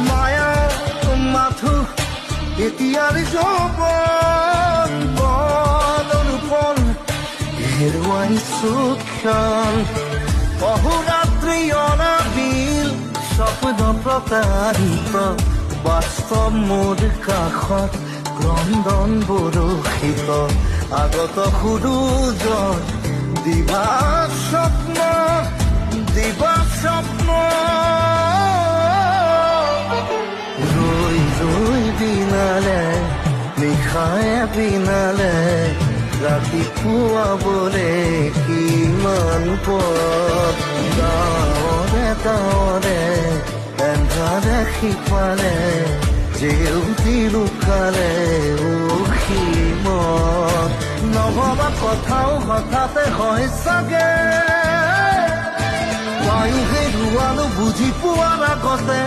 মায়া মাথো এতিয়াৰ যৌৱন বন অনুপন হেৰুৱাইছো ক্ষণ অহোৰাত্ৰি অনাবিল স্বপ্ন প্ৰকাশিত বাস্তৱ মোৰ কাষত ক্ৰন্দন বৰষিত আগত সুৰুজৰ দিবা স্বপ্ন ৰৈ বিনালে নিশায়ে বিনালে ৰাতিপুৱাবলে কিমান পথ গাঁৱৰে এন্ধাৰে সিপালে জেউতি লুকালে অসীমত নভবা কথাও হঠাতে হয় চাগে তাই হেৰুৱালো বুজি পোৱাৰ আগতে